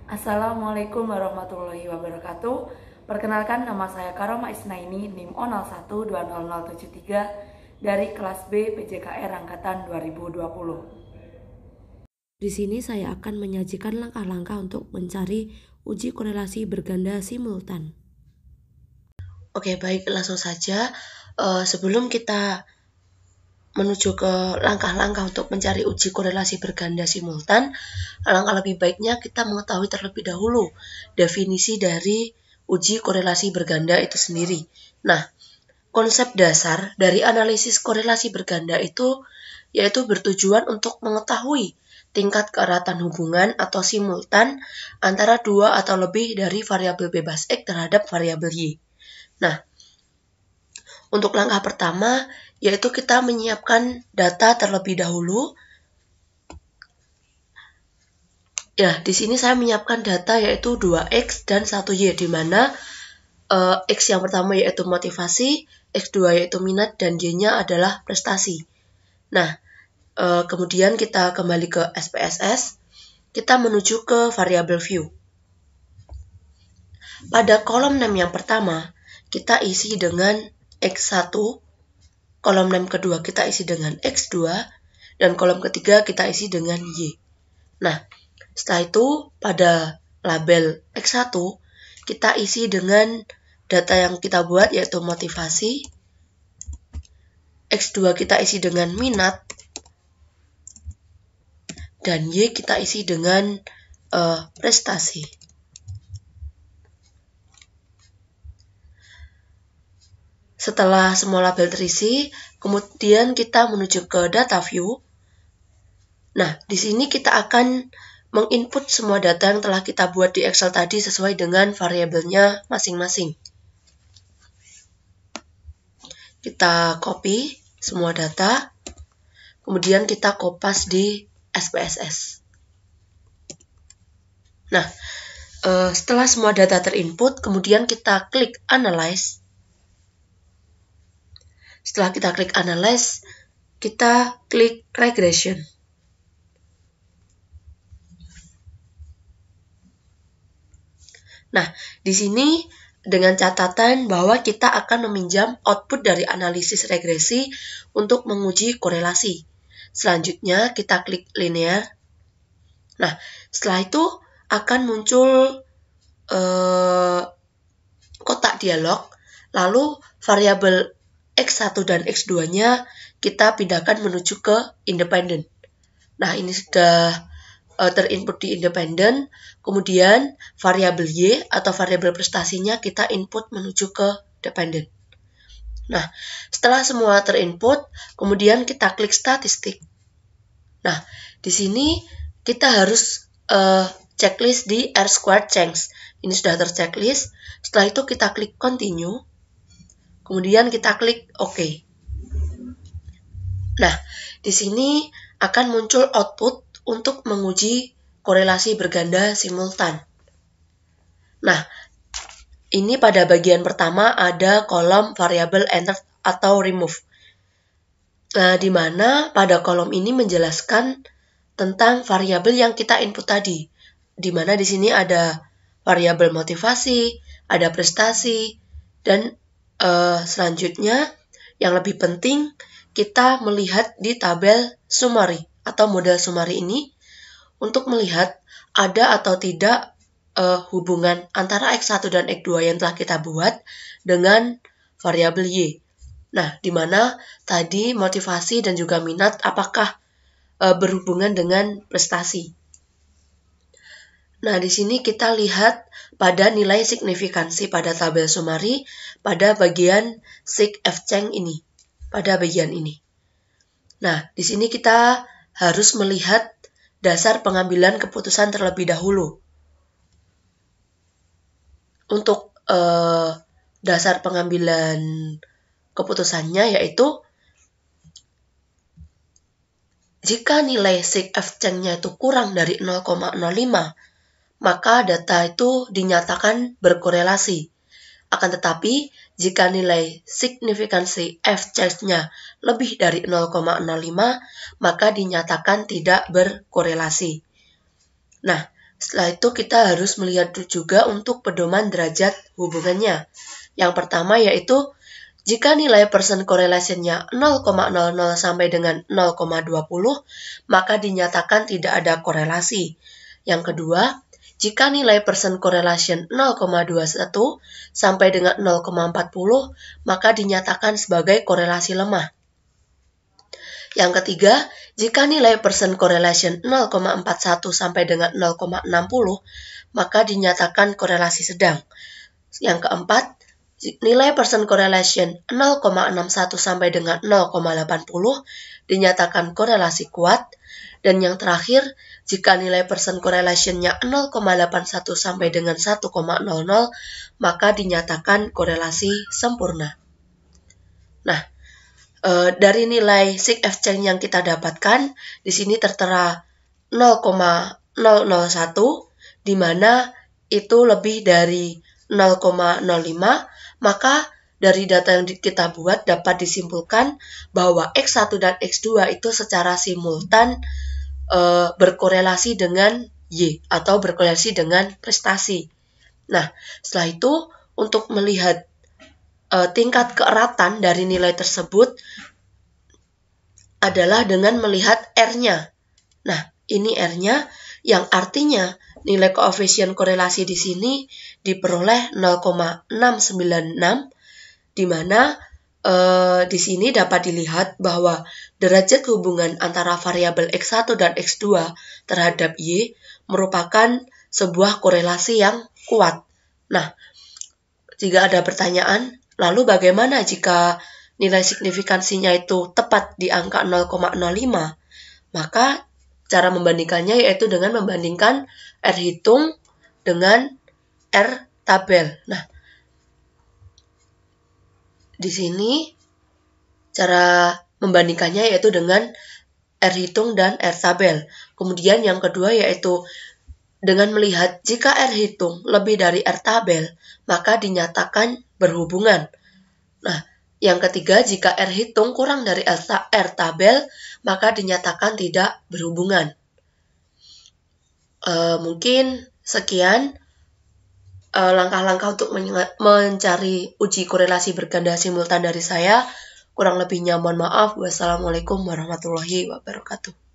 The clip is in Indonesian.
Assalamualaikum warahmatullahi wabarakatuh. Perkenalkan, nama saya Karoma Isnaini, NIM 01200073 dari kelas B PJKR Angkatan 2020. Di sini saya akan menyajikan langkah-langkah untuk mencari uji korelasi berganda simultan. Oke, baik, langsung saja. Sebelum kita menuju ke langkah-langkah untuk mencari uji korelasi berganda simultan, alangkah lebih baiknya kita mengetahui terlebih dahulu definisi dari uji korelasi berganda itu sendiri. Nah, konsep dasar dari analisis korelasi berganda itu yaitu bertujuan untuk mengetahui tingkat keeratan hubungan atau simultan antara dua atau lebih dari variabel bebas X terhadap variabel Y. Nah, untuk langkah pertama yaitu kita menyiapkan data terlebih dahulu. Ya, di sini saya menyiapkan data yaitu 2X dan 1Y, di mana X yang pertama yaitu motivasi, X2 yaitu minat, dan Y-nya adalah prestasi. Nah, kemudian kita kembali ke SPSS, kita menuju ke variabel view. Pada kolom name yang pertama, kita isi dengan X1, kolom name kedua kita isi dengan X2, dan kolom ketiga kita isi dengan Y. Nah, setelah itu pada label X1 kita isi dengan data yang kita buat yaitu motivasi, X2 kita isi dengan minat, dan Y kita isi dengan prestasi. Setelah semua label terisi, kemudian kita menuju ke data view. Nah, di sini kita akan menginput semua data yang telah kita buat di Excel tadi sesuai dengan variabelnya masing-masing. Kita copy semua data, kemudian kita kopas di SPSS. Nah, setelah semua data terinput, kemudian kita klik Analyze. Setelah kita klik Analyze, kita klik Regression. Nah, di sini dengan catatan bahwa kita akan meminjam output dari analisis regresi untuk menguji korelasi. Selanjutnya kita klik Linear. Nah, setelah itu akan muncul kotak dialog, lalu variabel X1 dan X2-nya kita pindahkan menuju ke independen. Nah, ini sudah terinput di independen, kemudian variabel Y atau variabel prestasinya kita input menuju ke dependen. Nah, setelah semua terinput, kemudian kita klik statistik. Nah, di sini kita harus checklist di R-squared change. Ini sudah terchecklist. Setelah itu kita klik continue, kemudian kita klik OK. Nah, di sini akan muncul output untuk menguji korelasi berganda simultan. Nah, ini pada bagian pertama ada kolom variabel enter atau remove. Nah, di mana pada kolom ini menjelaskan tentang variabel yang kita input tadi. Di mana di sini ada variabel motivasi, ada prestasi, dan selanjutnya yang lebih penting kita melihat di tabel summary atau model summary ini untuk melihat ada atau tidak hubungan antara X1 dan X2 yang telah kita buat dengan variabel Y. Nah, di mana tadi motivasi dan juga minat apakah berhubungan dengan prestasi. Nah, di sini kita lihat pada nilai signifikansi pada tabel summary pada bagian sig F change ini, pada bagian ini. Nah, di sini kita harus melihat dasar pengambilan keputusan terlebih dahulu. Untuk dasar pengambilan keputusannya yaitu jika nilai sig F change-nya itu kurang dari 0,05, maka data itu dinyatakan berkorelasi. Akan tetapi, jika nilai signifikansi F change-nya lebih dari 0,05, maka dinyatakan tidak berkorelasi. Nah, Setelah itu kita harus melihat juga untuk pedoman derajat hubungannya. Yang pertama yaitu jika nilai percent correlation-nya 0,00 sampai dengan 0,20, maka dinyatakan tidak ada korelasi. Yang kedua, jika nilai percent correlation 0,21 sampai dengan 0,40, maka dinyatakan sebagai korelasi lemah. Yang ketiga, jika nilai percent correlation 0,41 sampai dengan 0,60, maka dinyatakan korelasi sedang. Yang keempat, nilai percent correlation 0,61 sampai dengan 0,80 dinyatakan korelasi kuat. Dan yang terakhir, jika nilai percent correlation-nya 0,81 sampai dengan 1,00, maka dinyatakan korelasi sempurna. Nah, dari nilai sigFC yang kita dapatkan, di sini tertera 0,001, di mana itu lebih dari 0,05, maka dari data yang kita buat dapat disimpulkan bahwa X1 dan X2 itu secara simultan berkorelasi dengan Y atau berkorelasi dengan prestasi. Nah, setelah itu untuk melihat tingkat keeratan dari nilai tersebut adalah dengan melihat R-nya. Nah, ini R-nya yang artinya nilai koefisien korelasi di sini diperoleh 0,696, di mana di sini dapat dilihat bahwa derajat hubungan antara variabel X1 dan X2 terhadap Y merupakan sebuah korelasi yang kuat. Nah, jika ada pertanyaan, lalu bagaimana jika nilai signifikansinya itu tepat di angka 0,05? Maka cara membandingkannya yaitu dengan membandingkan R hitung dengan R tabel. Nah, di sini cara membandingkannya yaitu dengan R hitung dan R tabel. Kemudian yang kedua yaitu dengan melihat jika R hitung lebih dari R tabel, maka dinyatakan berhubungan. Nah, yang ketiga, jika R hitung kurang dari R tabel, maka dinyatakan tidak berhubungan. Mungkin sekian langkah-langkah untuk mencari uji korelasi berganda simultan dari saya. Kurang lebihnya mohon maaf. Wassalamualaikum warahmatullahi wabarakatuh.